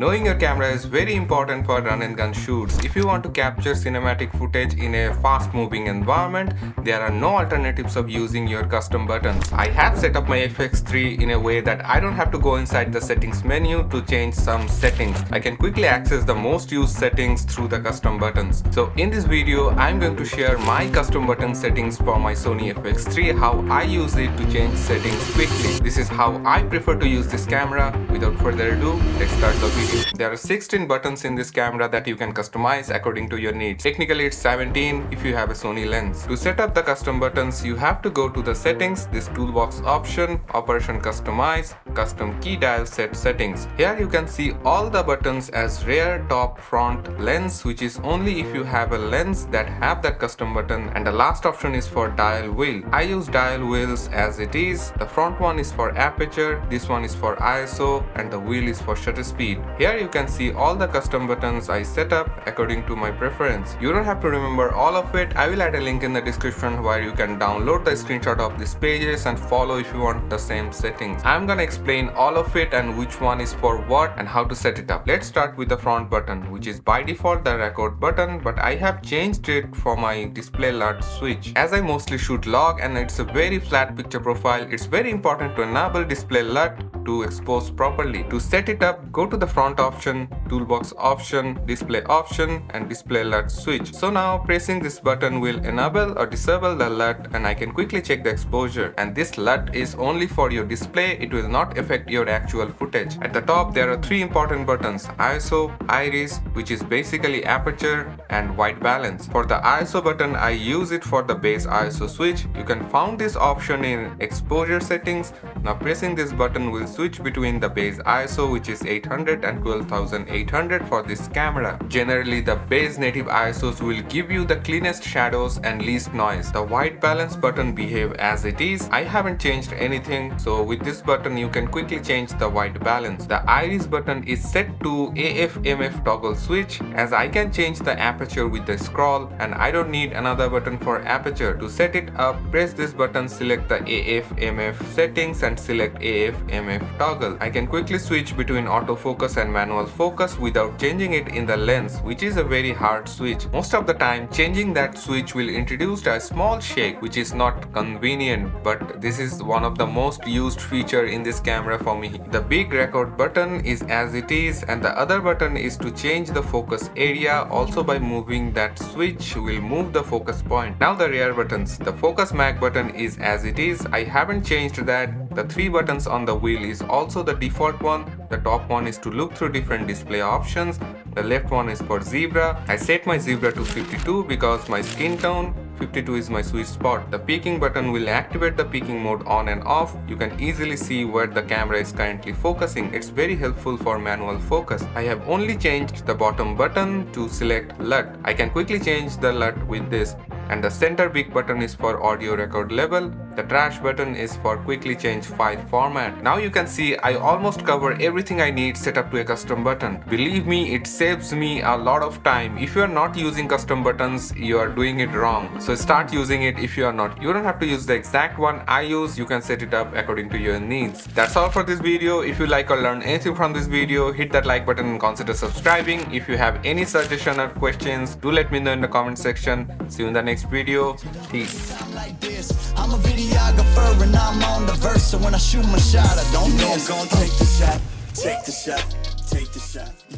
Knowing your camera is very important for run and gun shoots. If you want to capture cinematic footage in a fast moving environment, there are no alternatives of using your custom buttons. I have set up my FX3 in a way that I don't have to go inside the settings menu to change some settings. I can quickly access the most used settings through the custom buttons. So in this video, I'm going to share my custom button settings for my Sony FX3, how I use it to change settings quickly. This is how I prefer to use this camera. Without further ado, let's start the video. There are 16 buttons in this camera that you can customize according to your needs. Technically it's 17 if you have a Sony lens. To set up the custom buttons, you have to go to the settings, this toolbox option, operation customize, custom key dial set settings. Here you can see all the buttons as rear, top, front, lens, which is only if you have a lens that have that custom button, and the last option is for dial wheel. I use dial wheels as it is. The front one is for aperture, this one is for ISO, and the wheel is for shutter speed. Here you can see all the custom buttons I set up according to my preference. You don't have to remember all of it. I will add a link in the description where you can download the screenshot of these pages and follow if you want the same settings. I'm gonna explain all of it and which one is for what and how to set it up. Let's start with the front button, which is by default the record button, but I have changed it for my display LUT switch. As I mostly shoot log and it's a very flat picture profile, it's very important to enable display LUT to expose properly. To set it up, go to the front option, toolbox option, display option, and display LUT switch. So now pressing this button will enable or disable the LUT, and I can quickly check the exposure. And this LUT is only for your display, it will not affect your actual footage. At the top there are three important buttons: ISO, iris, which is basically aperture, and white balance. For the ISO button, I use it for the base ISO switch. You can find this option in exposure settings. Now pressing this button will switch between the base ISO, which is 800, and 12800 for this camera. Generally the base native ISOs will give you the cleanest shadows and least noise. The white balance button behave as it is. I haven't changed anything, so with this button you can quickly change the white balance. The iris button is set to AF/MF toggle switch, as I can change the aperture with the scroll and I don't need another button for aperture. To set it up, press this button, select the AF/MF settings and select AF/MF toggle. I can quickly switch between autofocus and manual focus without changing it in the lens, which is a very hard switch. Most of the time changing that switch will introduce a small shake, which is not convenient, but this is one of the most used feature in this camera for me. The big record button is as it is, and the other button is to change the focus area. Also by moving that switch will move the focus point. Now the rear buttons. The focus mag button is as it is. I haven't changed that. The three buttons on the wheel is also the default one. The top one is to look through different display options. The left one is for zebra. I set my zebra to 52 because my skin tone 52 is my sweet spot. The peaking button will activate the peaking mode on and off. You can easily see where the camera is currently focusing. It's very helpful for manual focus. I have only changed the bottom button to select LUT. I can quickly change the LUT with this. And the center big button is for audio record level. The trash button is for quickly change file format. Now you can see I almost cover everything I need set up to a custom button. Believe me, it saves me a lot of time. If you are not using custom buttons, you are doing it wrong. So start using it if you are not. You don't have to use the exact one I use. You can set it up according to your needs. That's all for this video. If you like or learn anything from this video, hit that like button and consider subscribing. If you have any suggestion or questions, do let me know in the comment section. See you in the next video. Peace. I'm a videographer and I'm on the verse, so when I shoot my shot, I don't miss. I'm gonna take the shot, take the shot, take the shot.